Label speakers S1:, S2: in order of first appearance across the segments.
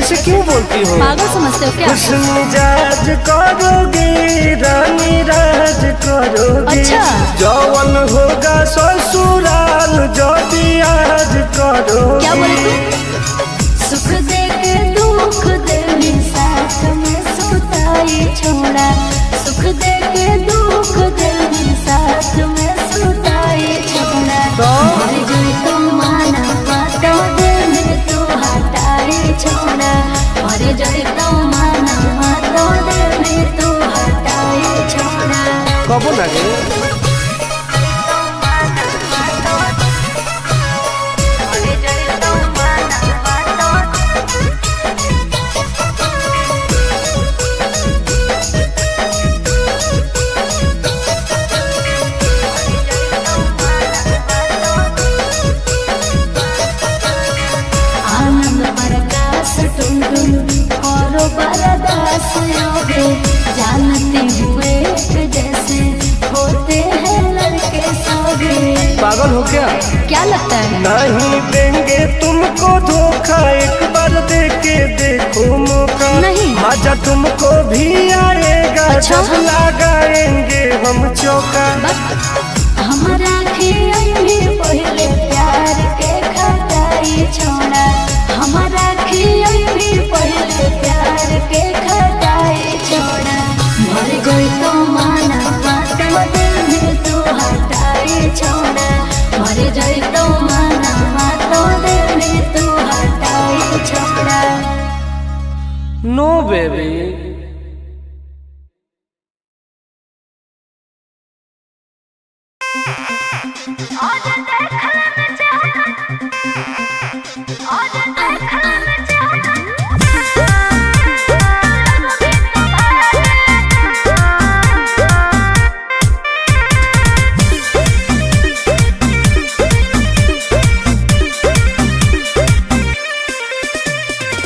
S1: ऐसे क्यों बोलती हो?
S2: पागल समझते हो क्या?
S1: मिजाज करोगे रानी राज करोगे।
S2: अच्छा।
S1: जौवन होगा ससुराल जो भी आज करोगे।
S2: क्या बोले तू?
S3: सुख दे के दुख दे साथ में सुताई छोड़ा। सुख दे के दुख दे साथ में सुताई छोड़ा। मर गई तो माना पाता दे में तू हटाई छोड़ा। मर गई तो माना पाता दे में तू हटाई छोड़ा।
S1: कबो ना गे
S3: जानते हुए जैसे होते हैं लड़के सभी।
S1: पागल हो क्या?
S2: क्या लगता है?
S1: नहीं देंगे तुमको धोखा, एक बार दे के देखो मौका।
S2: नहीं।
S1: मजा तुमको भी आएगा।
S2: अच्छा?
S1: जब लगाएंगे हम चौका।
S3: हमारा भी पहले प्यार के खटाई छोड़ा। हमारा भी पहले प्यार के खटाई छोड़ा। मर गई तो माना पाता दिल तू हटाई छोड़ा। मर गई तो माना पाता दिल तू हटाई छोड़ा।
S1: नो बेबी।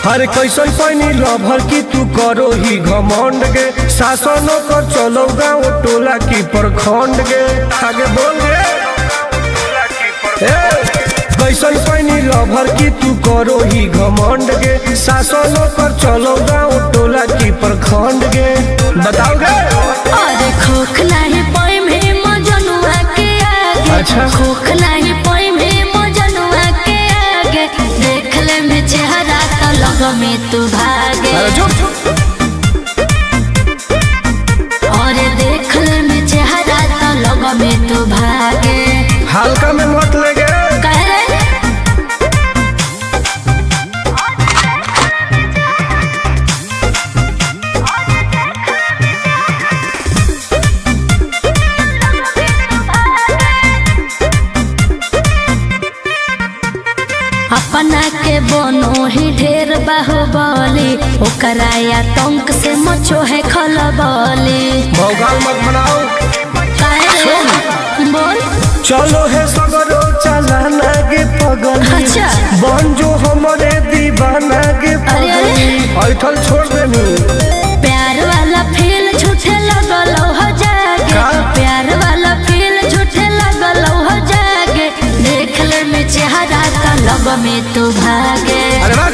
S1: हर कैसन पैनी लभर की तू करो ही घमंड गे। शासनों कर चलो गाँव टोला की प्रखंड गे। आगे बोल गे। कैसन पैनी लभर की तू करो ही घमंड गे। शासनों कर चलो गाँव टोला की प्रखंड गे। बताओ गे।
S3: अरे खोखला है पाई में मजनुआ के आगे।
S1: अच्छा।
S3: खोखला है पाई में मजनुआ के आगे। देख ले में चेहरा तो लग में तू भागे।
S1: अरे चुप।
S3: और देख ले में चेहरा तो लग में तू भागे।
S1: हल्का में मत लेगे।
S3: कह रे अपना के बनो ही ढेर बाहुबली। ओकरा आतंक से मचो है खलबली।
S1: भौकाल मत बनाओ।
S3: बोल।
S1: चलो है सगरो चलाना गे पगली।
S3: अच्छा।
S1: बन जो हमारे दीवाना गे पगली। ऐठल छोड़ देनी।
S3: प्यार वाला फील झूठे लगल हो जागे।
S1: का?
S3: प्यार वाला फील झूठे लगल हो जागे। देख ले में चेहरा तो लग में तू भागे।
S1: अरे बात।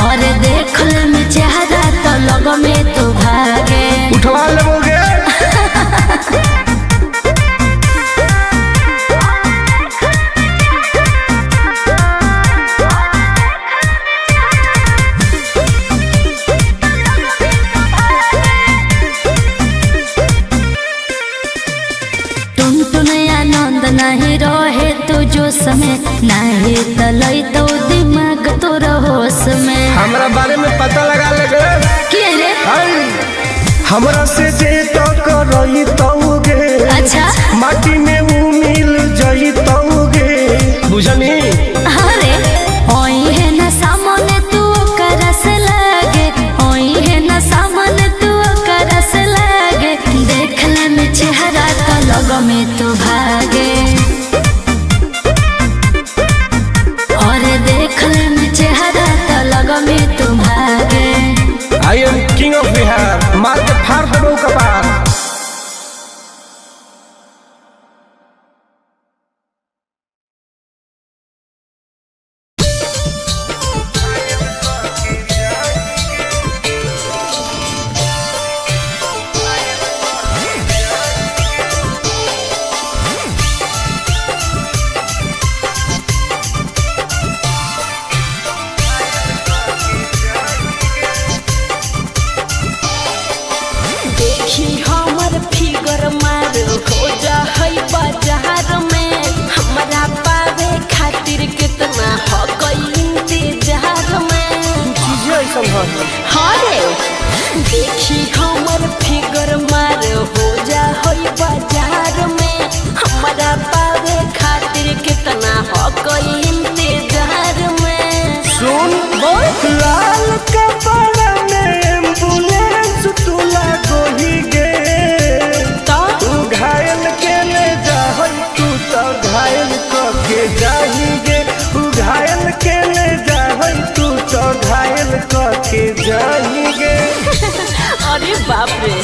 S3: और देख ले में चेहरा तो लग में तू भागे।
S1: उठवा लोगे।
S3: नहीं रहे तू जो समय नहीं तलई तो दिमाग तो होश में।
S1: हमरा बारे में पता लगा लगे।
S3: के रे?
S1: हमरा से जे तो करई तौगे।
S3: अच्छा।
S1: माटी में वो मिल जई तौगे। बुझनी?
S3: अरे ओई है ना सामने तू करस लागे। ओई है ना सामने तू करस लागे। देख ले में चेहरा तो लग में तू भागे। और देख ले में चेहरा तो लग में तू भागे।
S1: I am king of Bihar. मार के फाड़ देबो कपार। नहीं।
S3: हाँ रे देखी हमर फिगर मार हो जा होई बाजार में हमारा पावे खातिर कितना हो कोई इंतजार में।
S1: सुन बहुत लाल कपड़ा में एम्बुलेंस तू लागोही गे तू घायल के ले जाहई तू तो घायल के जाही गे तू घायल के ले जाहई तू तो घायल के जाही गे।
S3: अरे बाप रे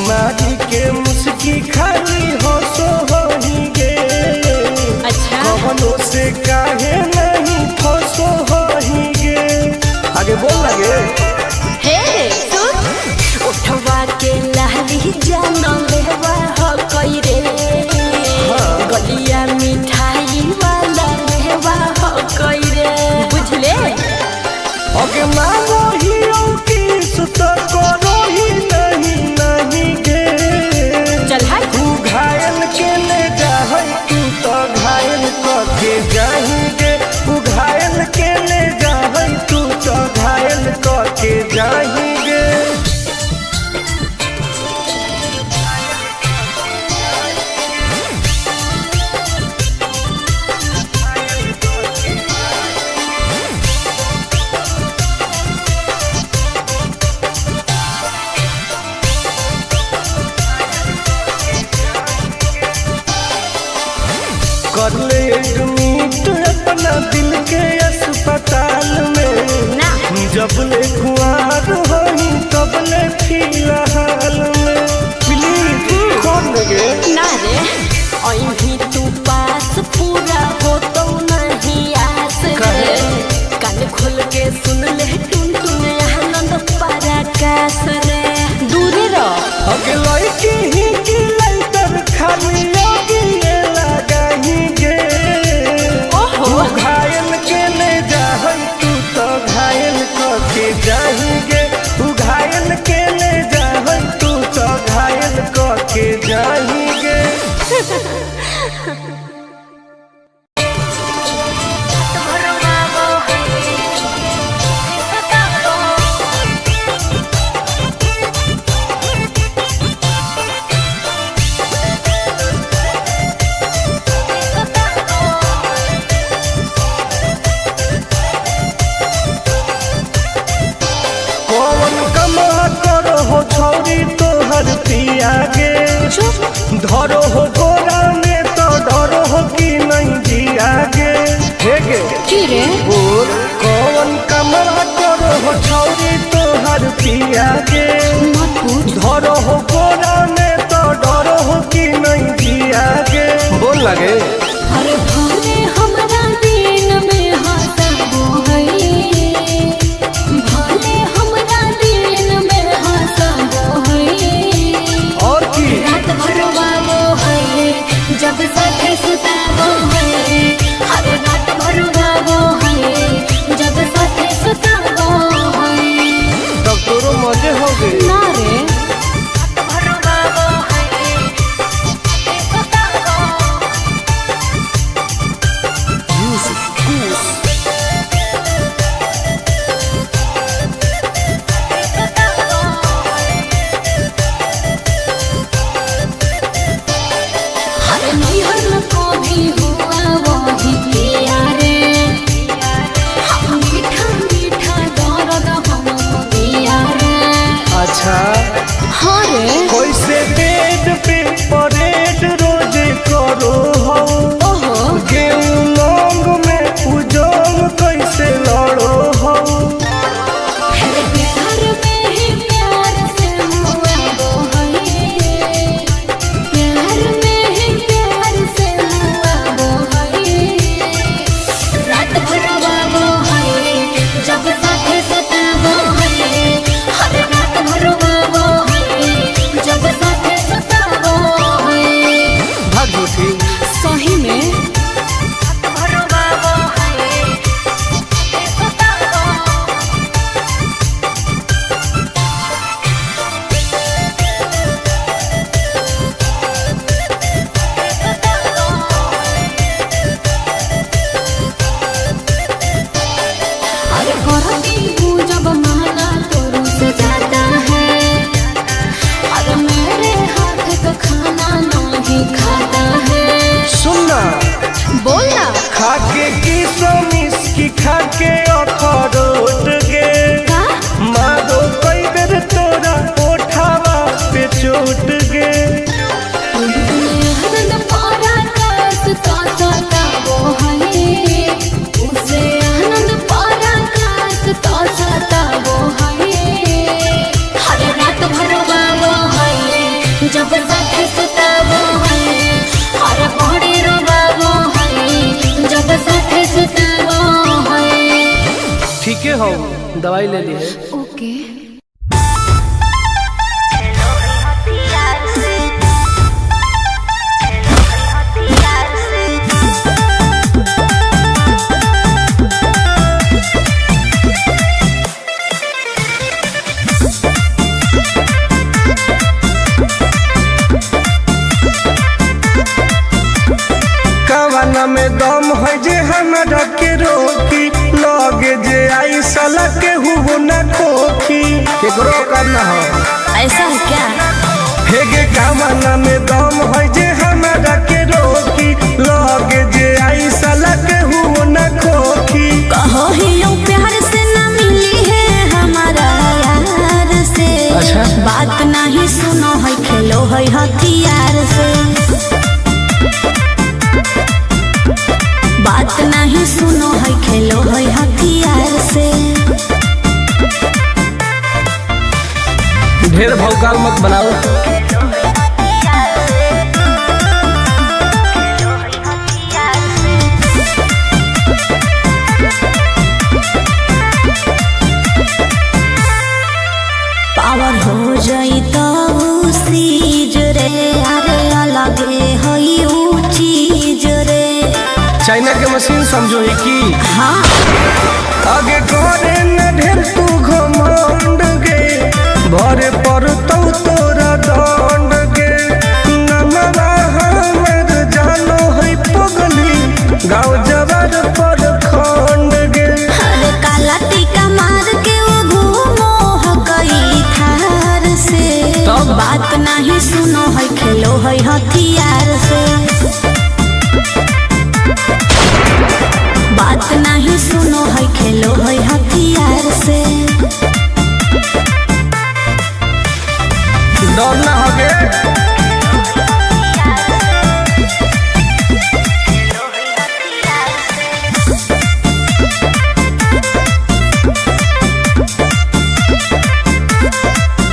S1: मारी के मुस्की खाली हो सो होही गे।
S3: अच्छा
S1: कवनों से काहे नहीं फसो होही गे। आगे बोल लगे
S3: हे सुन उठवा के लाली जानो लेवा हो कोई रे गलिया मिठाई वाला लेवा हो कोई रे बुझले।
S1: अगे मांगो ही किस तो करो ही नहीं गे।
S3: चल हाय
S1: तू घायल के ले जाहई तू तो घायल के जाही गे तू घायल के ले जाहई तू तो घायल के जाही गे। कर ले एडमिट अपना दिल के अस्पताल में
S3: ना
S1: जब ले कुआर होई तब ले फिलहाल में प्लीज कौन लगे
S3: ना रे अहीं तू पास पूरा हो तो नहीं आस रे कान खोल के सुन ले टुन टुन आनंद पराकाश रे दूर रह
S1: अगे लड़की ही की लइटर खाली लगी लगाही गे।
S3: ओहो
S1: तू घायल के ले जाहई तू तो घायल के जाही गे तू घायल के ले जाहई तू तो घायल के जाही गे। कौन कमा करो हो छौरी तोहर पिया गे धरो हो गोरा में तो डरो हो कि नहीं जिया गे। हे गे
S2: की रे
S1: बोल कौन कमा करो हो छौरी तोहर पिया गे
S2: मत पूछ
S1: धरो हो गोरा में तो डरो हो कि नहीं जिया गे। बोल लगे
S2: अरे भले हमरा दिन में हंसबो है भले हमरा दिन में हंसबो है
S1: और की
S2: रात भर वाबो है जब साथे सुताबो है हर रात भर वाबो है जब साथे सुताबो है
S1: तब तोरो मजे हो गए
S2: ना रे
S1: किशमिश की खा के अखरोट गे मारो कई बेर तोरा ओठावा पे चोट गे
S2: आनंद पारा का सुता वो है उसे आनंद पारा का सुता वो है हर रात भर वो है जब साथे सुता वो है हर बॉडी रोबा वो है जब साथे सुता वो है।
S4: ठीक है हो दवाई ले ली है।
S2: ओके
S1: कवाना में दम है जे हमरा के रोकी लगे जे आई साला के हुबो न खोखी केकरो करना हो
S3: ऐसा है क्या?
S1: हेगे कवाना में दम है जे हमरा के रोकी लगे जे आई साला के हुबो न खोखी
S3: कहो ही यूं प्यार से ना मिली है हमारा यार से।
S4: अच्छा।
S3: बात नहीं सुनो है खेलो है हथियार से। बात नहीं सुनो है खेलो है हथियार से।
S4: ढेर भौकाल मत बनाओ।
S3: पावर हो जाई तो सीज रे अरे अलगे है ऊ चीज रे।
S4: चाइना के मशीन समझो ही की
S3: हाँ
S1: आगे करे न ढेर तू घमंड गे भरे पर तोरा दंड गे नमवा हमर जानो है पगली गाँव जवार पर खंड गे
S3: अरे काला टीका मार के वो घूमो हकई थार से।
S4: तब?
S3: बात नहीं सुनो है खेलो है हथियार से। बात नहीं सुनो है खेलो है हथियार से।
S1: डर ना होगे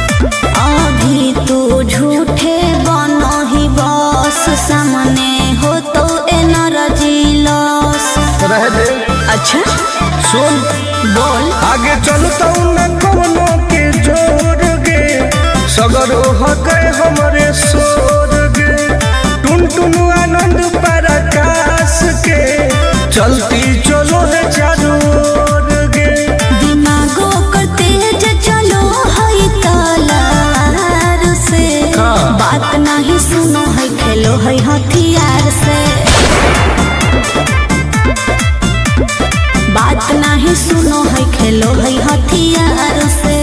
S3: अभी तू झूठे बनो ही बस सामने हो तो एनर्जी लॉस।
S1: रह दे
S3: अच्छा
S1: सुन
S3: बोल
S1: आगे चलता न कोनो के जोर गे सगर हो गए हमरे सोर गे टुन टुन आनंद पराकाश के चलती चलो है चारों ओर गे
S3: दिमागो कर तेज चलो है तलवार से।
S4: हाँ।
S3: बात नहीं सुनो है खेलो है हथियार से। बात नहीं सुनो है खेलो है हथियार से।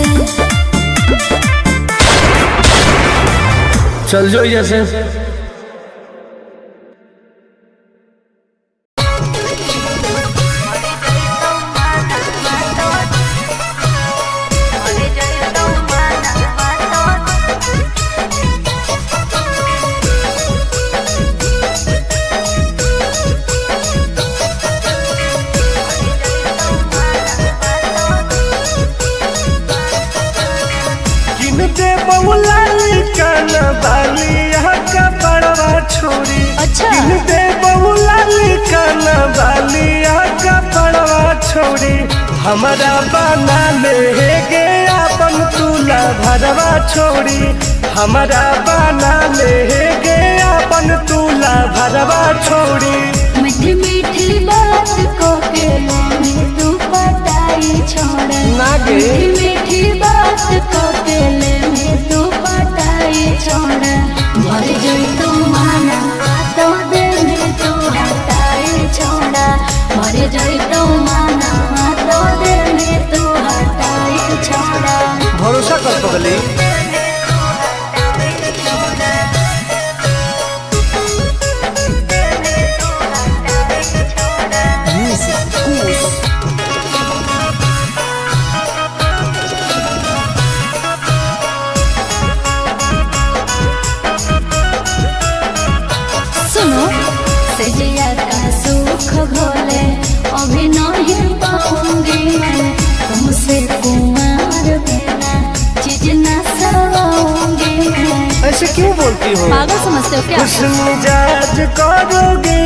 S4: चल जो जैसे
S1: किनते बहुला कान बालिया का बड़वा छोरी
S3: अच्छा।
S1: किनते बहुला कान बालिया का बड़वा छोरी हमारा बना ले गे अपन तुला भरवा छोरी हमारा बना ले गे अपन तुला भरवा छोरी
S2: मीठी मीठी बात को के ले तू पटाई छोड़ा
S1: नागे।
S2: मीठी मीठी बात को के ले तू पटाई छोड़ा भर जाई तू माना तो दे में तू हटाई छोड़ा भर जाई तू माना तो दे में तू हटाई छोड़ा
S1: भरोसा कर पगली ऐसे क्यों बोलती हो?
S2: पागल समझते हो क्या?
S1: खुश मिजाज करोगे,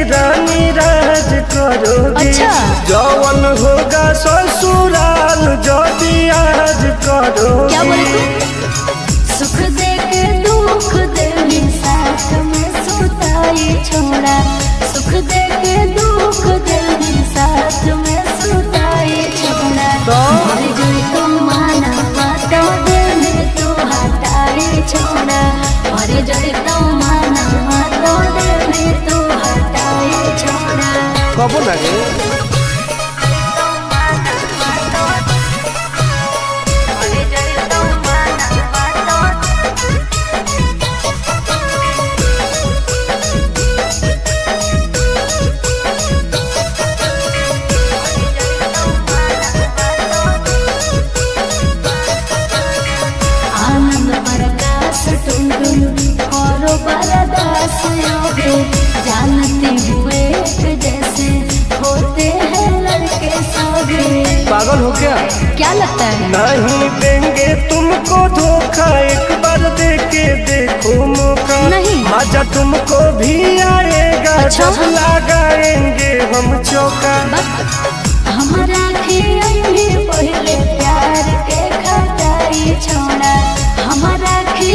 S1: रानी राज करोगे।
S2: अच्छा।
S1: जौवन होगा ससुराल जो भी आज करोगे।
S2: क्या बोले तू?
S3: सुख दे के दुख दे साथ में सुताई छोड़ा, सुख दे के दुख दे साथ में सुताई छोड़ा। मर जोई तो माना तो दिल तू हटाई छोड़ा, मर जोई तो माना तो दिल तू हटाई छोड़ा।
S1: कबो लगे
S3: जानते हुए जैसे होते हैं लड़के सभी।
S1: पागल हो क्या?
S2: क्या लगता है?
S1: नहीं देंगे तुमको धोखा, एक बार दे के देखो मौका।
S2: नहीं।
S1: मजा तुमको भी आएगा।
S2: अच्छा।
S1: जब लगाएंगे हम चौका।
S3: हमारा भी पहले प्यार के खटाई छोड़ा, हमारा भी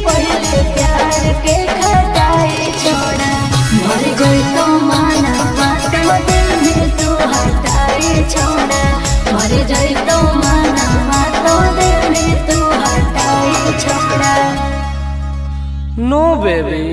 S3: पहले प्यार के खटाई छोड़ा। मर गई तो माना तो दिल तू हटाई छोड़ा, मर गई तो माना तो दिल तू हटाई छोड़ा।
S1: नो बेबी।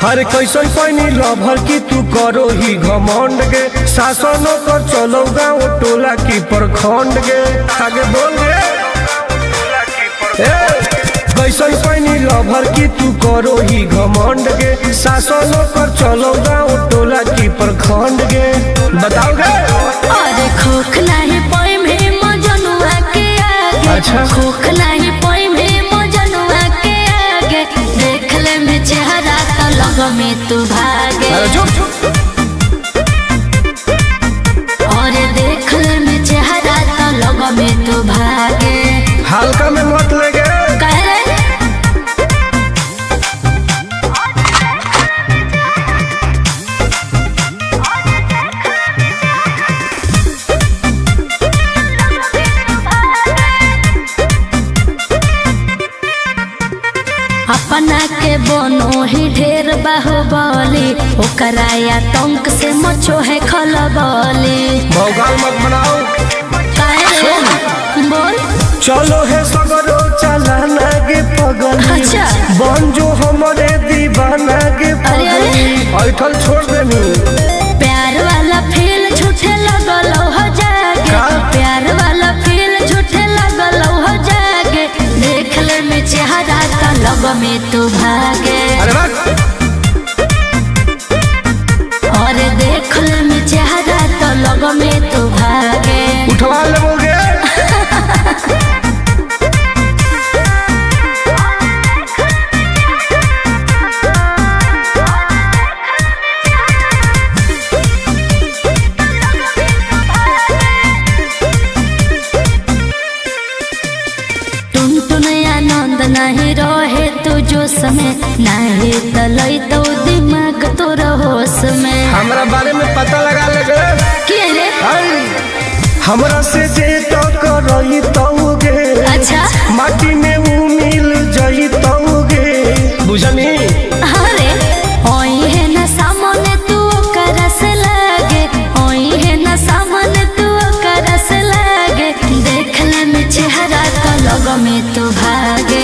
S1: हर कैसन पैनी लभर की तू करो ही घमंड गे। शासनों कर चलो गाँव टोला की प्रखंड गे। आगे बोल गे। कैसन पैनी लभर की तू करो ही घमंड गे। शासनों कर चलो गाँव टोला की प्रखंड गे। बताओ गे।
S3: अरे खोखला है पोई में मजनुआ के आगे।
S1: अच्छा।
S3: खोखला है पोई में मजनुआ के आगे। देख ले में चेहरा तो लग में तू भागे।
S1: अरे चुप।
S3: और देख ले में चेहरा तो लग में तू भागे।
S1: हल्का में मत लगे।
S3: कह रे अपना के बनो ही ढेर बाहुबली, ओकरा आतंक से मचो है खलबली।
S1: भौकाल मत बनाओ।
S3: काहे रे? बोल।
S1: चलो है सगरो चलाना गे पगली।
S3: अच्छा।
S1: बन जो हमारे दीवाना गे
S3: अरे, अरे।
S1: पगली। ऐठल छोड़ देनी।
S3: प्यार वाला फील झूठे लगल हो जागे।
S1: का?
S3: प्यार वाला फील झूठे लगल हो जागे। देख ले में चेहरा तो लग में तू भागे।
S1: अरे बात।
S3: और देख ले में चेहरा तो लग में तू भागे।
S1: उठवा लोगे।
S3: नहीं रहे तू जो समय नहीं तलई तो दिमाग तो होश में।
S1: हमरा बारे में पता लगा लगे।
S3: क्या रे?
S1: हमरा से जे तो करई तौगे।
S3: अच्छा।
S1: माटी में वो मिल जाई तौगे। बुझनी।
S3: अरे ओई है ना सामने तू करस लागे, ओई है ना सामने तू करस लागे। देख ले में चेहरा तो लग में तू भागे।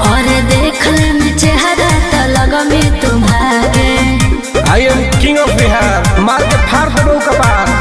S3: और देख ले में चेहरा तो लग में तू भागे।
S1: I am king of Bihar. मार के फाड़ दो कपार।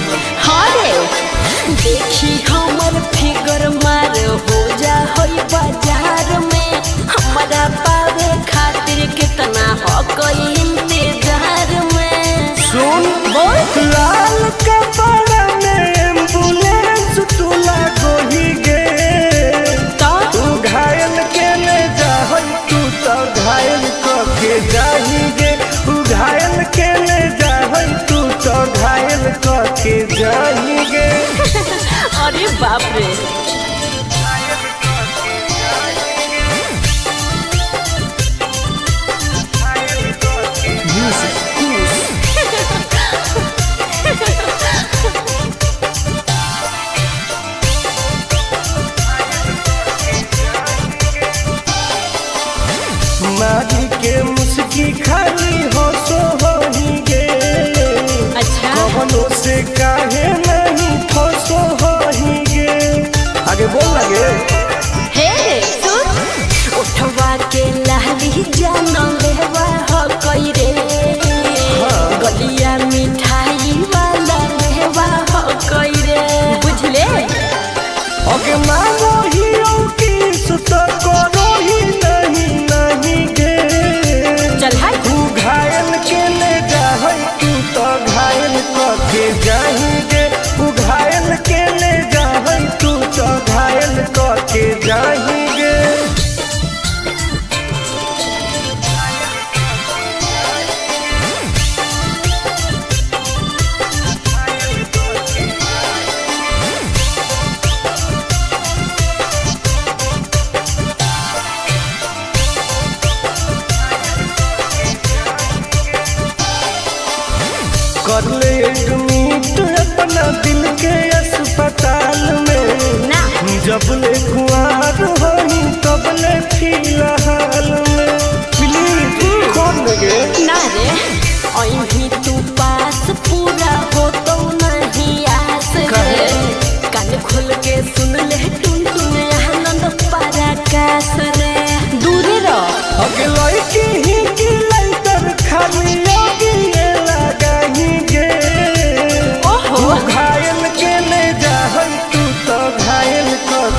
S4: बाबू।
S2: हाँ रे देखी हमर फिगर मार हो जा होई बाजार में हमारा पावे खातिर कितना हो कोई इंतजार में।
S1: सुन
S2: बोल
S1: लाल कपड़ा में एम्बुलेंस तू लागोही गे
S2: तो
S1: तू घायल के ले जाहई तू तो घायल के जाही गे तू घायल के ले जाहई तू तो घायल के जाही गे।
S2: अरे बाप रे
S1: मारी के मुस्की खाली हो सो होही गे
S2: अच्छा
S1: कवनो से काहे नहीं फसो होही गे। आगे बोल लगे
S2: हे सुन उठवा के लहरी जान लेवा हो कोई रे गलिया मिठाई वाला लेवा हो कोई रे बुझले।
S1: अगे मानो ही की सुत करो ही नहीं गे
S2: चल हाय
S1: तू घायल के ले जाहई तू तो घायल के जाही गे तू घायल के ले जाहई तू तो घायल के जाही गे। कर ले एडमिट अपना दिल के अस्पताल में
S2: ना
S1: जब ले कुआर होई तब ले फिलहाल में प्लीज कर लगे
S2: ना रे अहीं तू पास पूरा हो तो नहीं आस रे कान खोल के सुन ले टुन टुन आनंद पराकाश रे दूर रह
S1: अगे लड़की ही की लइतर खाली योगी लगाही गे
S2: ओहो
S1: तू घायल के ले जाहई तू तो घायल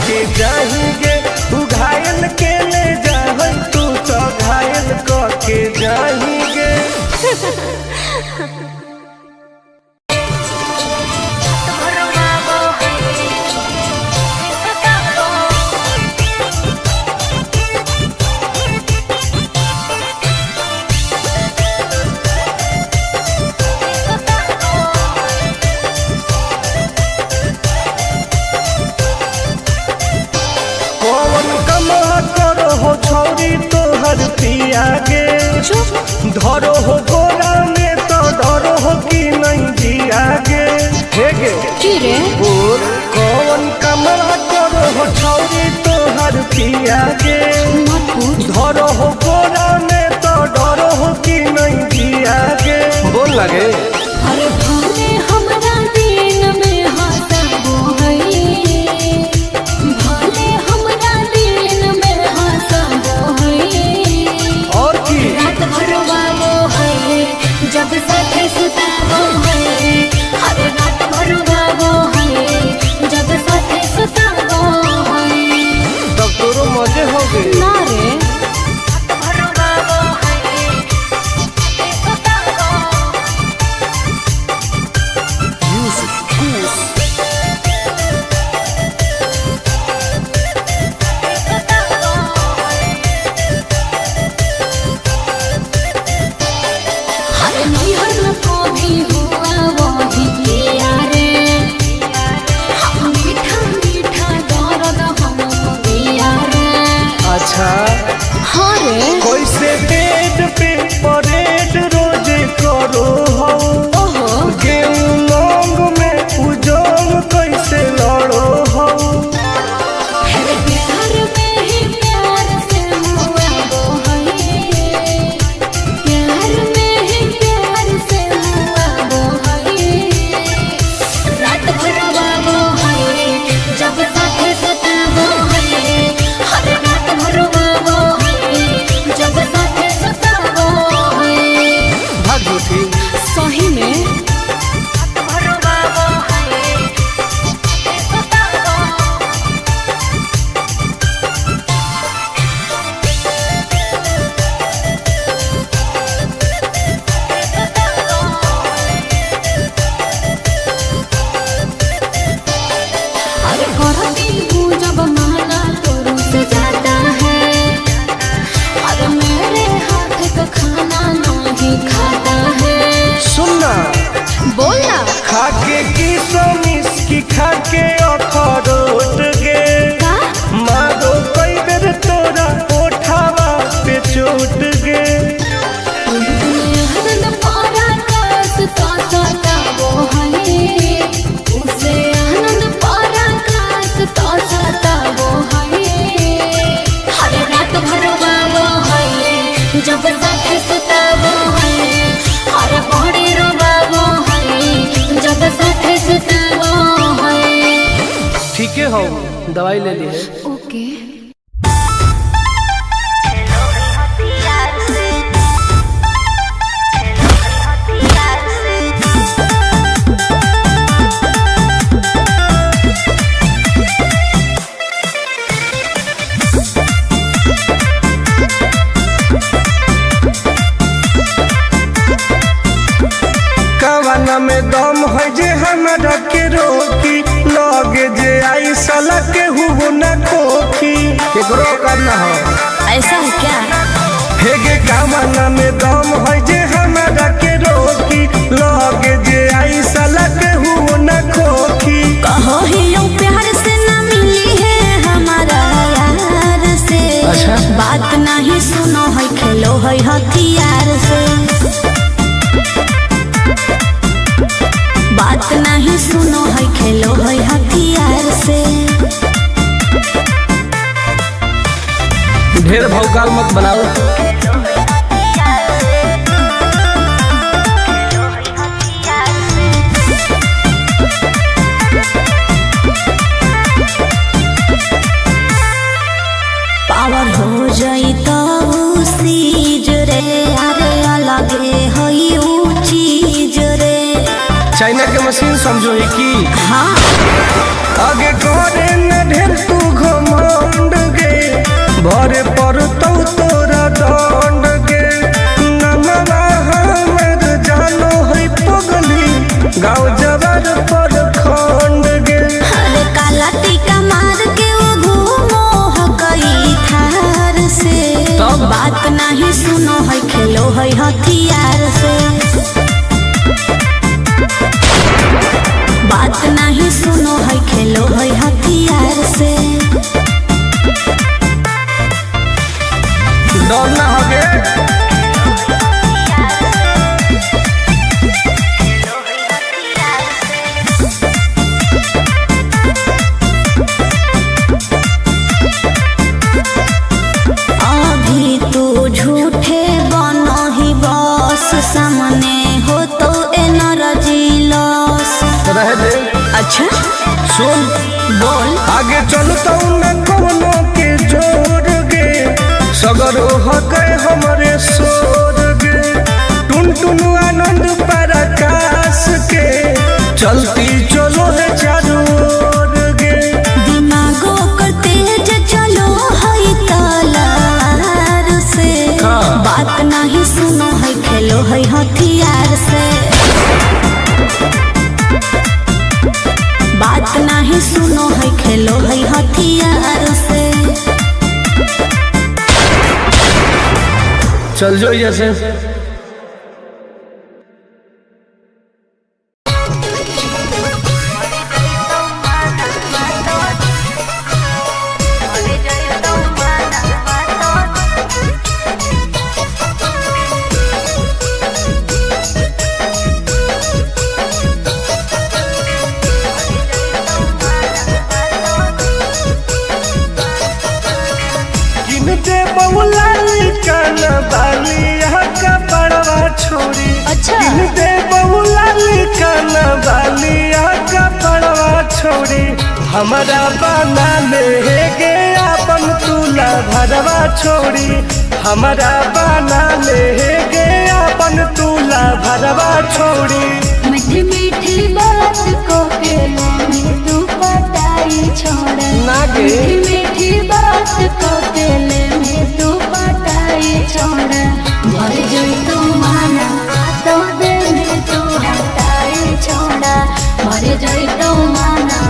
S1: के जाही गे तू घायल के ले जाहई तू तो घायल के जाही गे। कौन कमा करो हो छौरी तोहर पिया गे धरो हो गोरा में तो डरो हो कि नहीं जिया गे हे गे
S2: की रे
S1: और कौन कमा करो हो छौरी तोहर पिया गे
S2: मत पूछ
S1: धरो हो गोरा में तो डरो हो कि नहीं जिया गे। बोल लगे
S2: अरे भले हमरा दिन में हंसबो है भले हमरा दिन में हंसबो है
S1: और की
S2: रात भर वालो है जब साथे सुताबो है अरे रात भर वालो है जब साथे सुताबो है
S1: तब तोरो मजे हो गए
S2: ना रे रात भर वालो है सुताबो
S4: ठीक है हो, दवाई ले ली है।
S2: ओके।
S1: कवाना में दम है जे हमरा के रोकी, लगे जे आई साला के हुबो न खोखी।
S4: केकरो करना हो
S2: ऐसा है क्या?
S1: हे गे कवाना में दम है जे हमरा के रोकी, लगे जे आई साला के हुबो न खोखी।
S2: कहो ही लो प्यार से ना मिली है हमारा यार से।
S4: अच्छा।
S2: बात नहीं सुनो है खेलो है हथियार से। बात नहीं सुनो है खेलो है हथियार से।
S4: ढेर भौकाल मत बनाओ।
S2: पावर हो जाई तो सीज रे, अरे अलगे हई ऊ चीज रे।
S4: चाइना के मशीन समझो ही की।
S2: हाँ।
S1: आगे करे न ढेर तू घमंड गे, भरे पड़तौ तोरा दंड गे। नमवा हमर जानो है पगली, गाँव जबर पर खंड गे।
S2: अरे काला टीका मार के वो घूमो हकई थार से।
S4: तब?
S2: बात नहीं सुनो है खेलो है हथियार से। बात नहीं सुनो है खेलो है हथियार से।
S4: डर ना हो गे।
S2: अभी तू झूठे बनो ही बस, सामने हो तो एनर्जी लॉस।
S4: रह दे।
S2: अच्छा
S4: सुन
S2: बोल।
S1: आगे चलतौ न कोनो के जोर गे, सगरो हकै हमरे सोर गे। टुन टुन आनंद प्रकाश के, चलती चलो है चारू ओर गे।
S2: दिमागो कर तेज चलो है तलवार से।
S4: हाँ।
S2: बात नहीं सुनो है खेलो है हथियार से। बात नहीं सुनो है खेलो है हथियार से।
S4: चल जो जैसे।
S1: किन दे बउला कान बालिया का बड़वा छोड़ी।
S2: अच्छा।
S1: किन दे बउला कान बालिया का बड़वा छोड़ी। हमारा बना ले गे अपन तुला भरवा छोड़ी। हमारा बना ले गे अपन तुला भरवा छोड़ी।
S3: मीठी मीठी बात को के में तू पटाई छोड़।
S4: ना गे।
S3: मीठी मीठी बात को के में तू पटाई छोड़। भर जोई तू माना तो दे में तू हटाई छोड़ा। भर जोई तू माना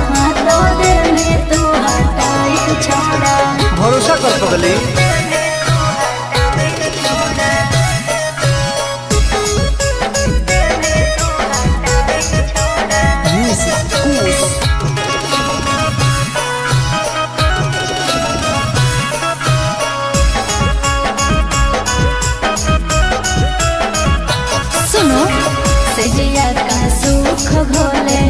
S3: तो दे में तू हटाई छोड़ा।
S4: भरोसा कर पगली।
S3: सुनो सजिया का सुख भोले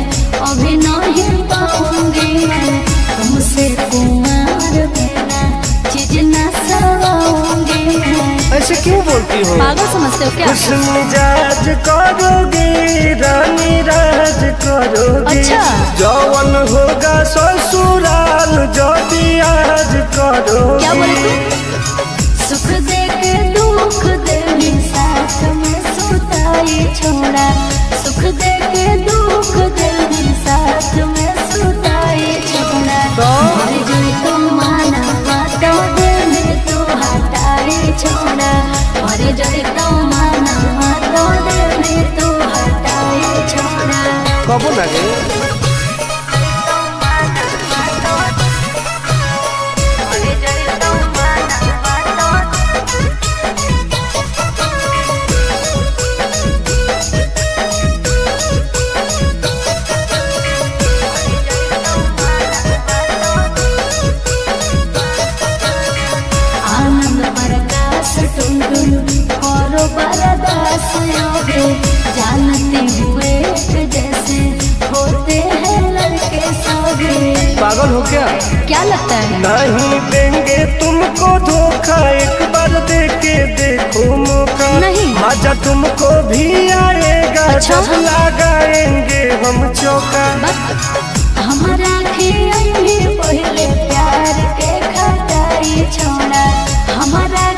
S3: अभी नहीं पाऊंगी मैं। तुमसे कुमार बिना चीज न सवाऊंगी मैं।
S4: ऐसे क्यों बोलती हो?
S2: पागल समझते हो क्या?
S1: खुश मिजाज करोगे रानी राज करोगे।
S2: अच्छा।
S1: जौवन होगा ससुर
S3: छोड़ा सुख दे के दुख दिल भी साथ में सुताई छोड़ा मर जाए तो माना तो दिल तो हटाई छोड़ा मर जाए तो माना तो दिल तो हटाई छोड़ा
S4: कबो लगे
S3: बरदास योगे जानते हुए जैसे होते हैं लड़के सभी।
S4: पागल हो
S3: क्या लगता है?
S1: नहीं देंगे तुमको धोखा, एक बार दे के देखो मौका।
S3: नहीं
S1: मजा तुमको भी आएगा जब लगाएंगे हम चौका।
S3: हमारा पहले प्यार के खटाई छोड़ा हमारा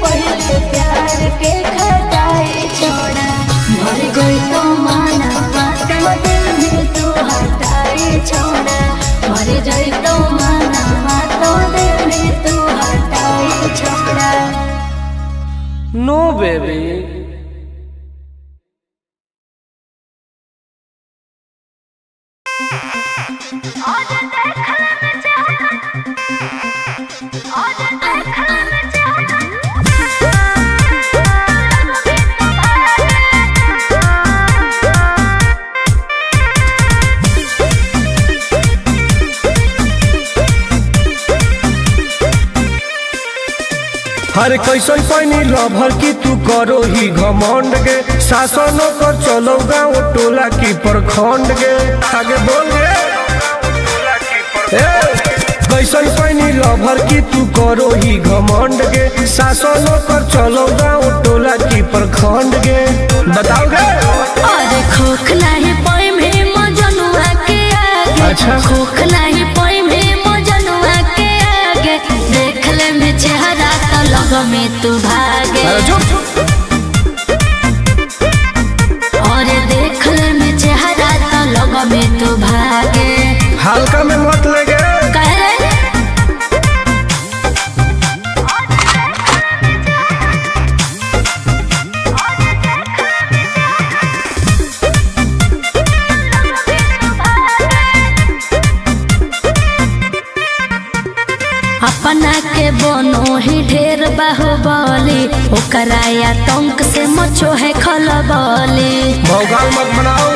S3: पहले प्यार के खटाई छोड़ा मर गई तो माना तो दिल में तो हटाई छोड़ा मर जाए तो माना तो दिल में तो हटाई छोड़ा।
S4: नो बेबी
S1: हर कैसन पानी लभर की तू करो ही घमंड गे। शासनों कर चलो गाँव टोला की प्रखंड गे। आगे बोल गे कैसन पानी लभर की तू करो ही घमंड गे। शासनों कर चलो गाँव टोला की प्रखंड गे। बताओ गे
S3: अरे खोखला ही पाई में मजनुआ के आगे।
S1: अच्छा
S3: खोखला ही पाई में मजनुआ के आगे। देख ले में चेहरा तो लग में तू भागे। और देख ले में चेहरा तो लग में तू भागे।
S1: हल्का में मत लगे
S3: कह रहे अपना के बनो ही ढेर बाहुबली ओकरा आतंक से मचो है खलबली।
S1: भौकाल मत बनाओ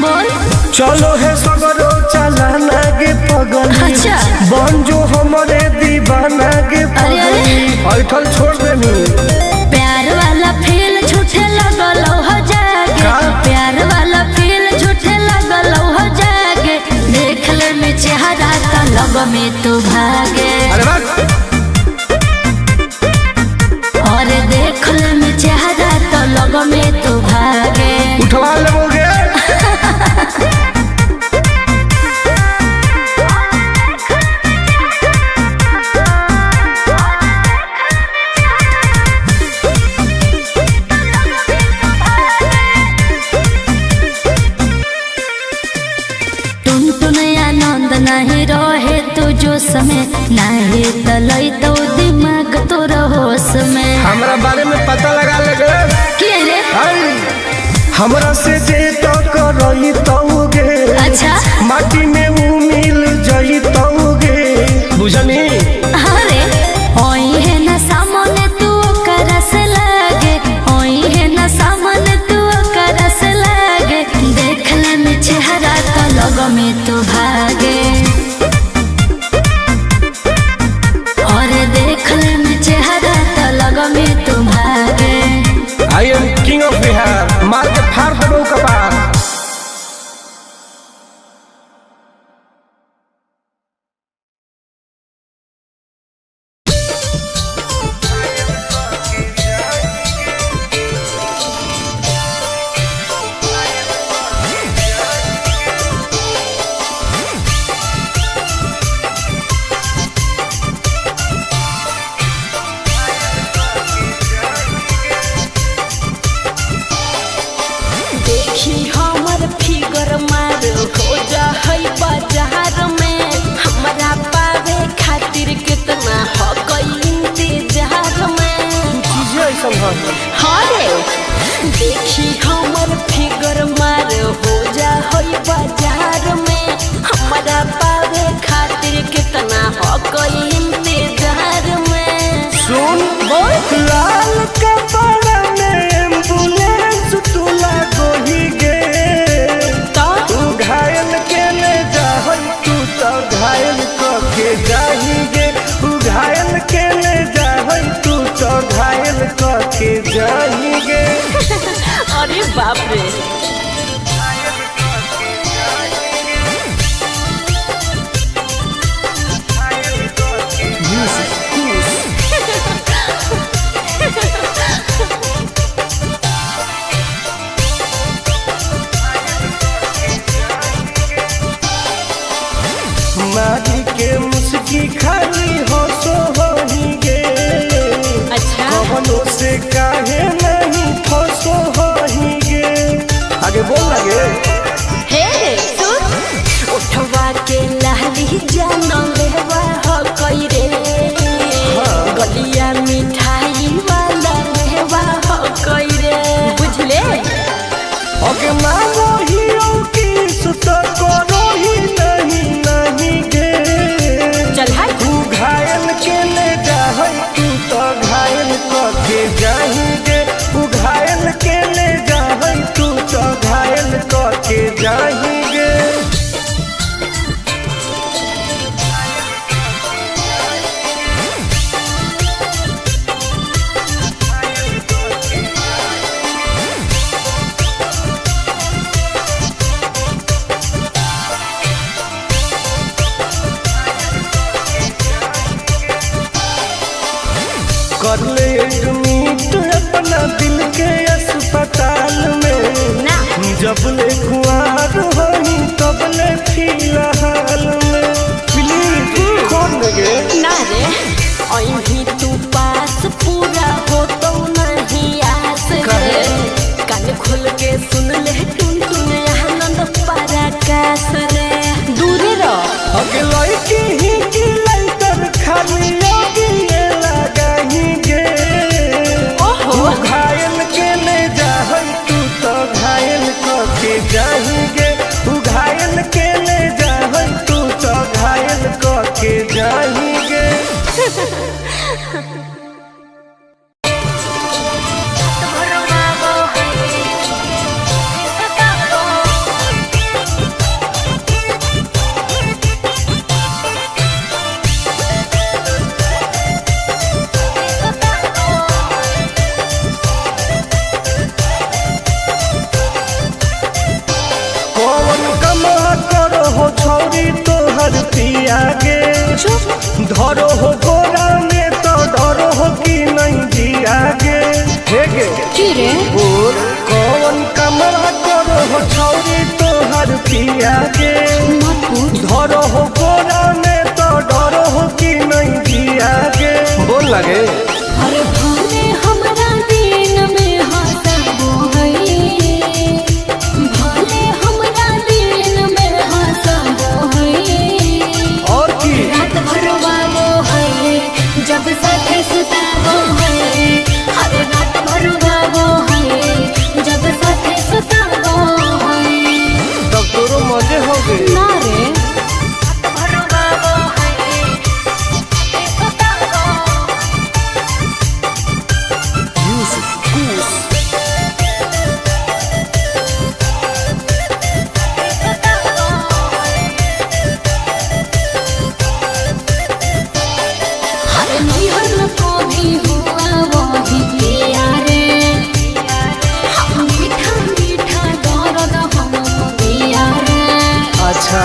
S3: बोल
S1: चलो है सगरो चलाना गे पगल।
S3: अच्छा
S1: बन जो हमारे दीवाना गे पगल। ऐठल छोड़ देनी
S3: प्यार वाला फील झूठे लगल हो जागे। प्यार वाला फील झूठे लगल हो जागे। देख ले में चेहरा तो लग में तू भागे। और देख ले में चेहरा तो लग में तू भागे।
S1: उठवा लोगे
S3: नहीं रहे तू जो समय नहीं तलई तो दिमाग तो होश में।
S1: हमरा बारे में पता लगा लगे
S3: के रे
S1: हमरा से जे तो करई तौगे।
S3: अच्छा
S1: माटी में वो मिल जई तौगे बुझनी।
S3: अरे ओई है ना सामने तू करस लागे। ओई है ना सामने तू करस लागे। देख ले में चेहरा तो लग में तू भागे। और देख ले में चेहरा तो लग में तू भागे।
S1: I am king of Bihar मार के फाड़ देबो कपार। के मुस्की खाली हंसो होही गे।
S2: अच्छा
S1: कवनो से काहे नहीं फंसो होही गे। आगे बोल लगे
S2: हे सुन उठवा के लाली जानो लेवा हो कोई रे गलिया मिठाई वाला लेवा हो कोई रे बुझले।
S1: अगे मांगो ही किस तो करो ही नहीं गे।
S2: चल हाय
S1: तू घायल के ले जाहै तू तो घायल के जाही गे। तू घायल के ले जाहै तू तो घायल के जाही गे। कर ले एडमिट अपना दिल के अस्पताल में
S2: ना
S1: जब ले कुआर होही तब ले फिलहाल में प्लीज कौन लगे
S2: ना रे अहीं तू पास पूरा हो तो नहीं आस रे कान खोल के सुन ले टुन टुन आनंद पराकाश रे दूर रह
S1: अगे लड़की ही की लड़कर खाली लगी लगाही गे।
S2: ओहो
S1: तू घायल के ले जाहै तू तो घायल के जाही गे। तू घायल के ले जाहै तू तो घायल के जाही गे। कौन कमा करो हो छौरी तोहर पिया गे। धरो हो गोरा में तो डरो हो कि नहीं जिया गे। हे गे
S2: की रे
S1: बोल कौन कमा करो हो छौरी तोहर पिया गे।
S2: मत पूछ
S1: धरो हो गोरा में तो डरो हो कि नहीं जिया गे। बोल लगे
S2: अरे भले हमरा दिन में हंसबो है भले हमरा दिन में हंसबो है
S1: और की
S2: रात भर वाबो है जब साथे सुताबो है हर रात भर वाबो है जब साथे सुताबो है
S1: तब तोरो मजे हो गए।
S2: ना रे रात भर वाबो है सुताबो हर नैहर को भी हुआ वही पिया रे हम मीठा मीठा दर्द हम पिया रे
S1: अच्छा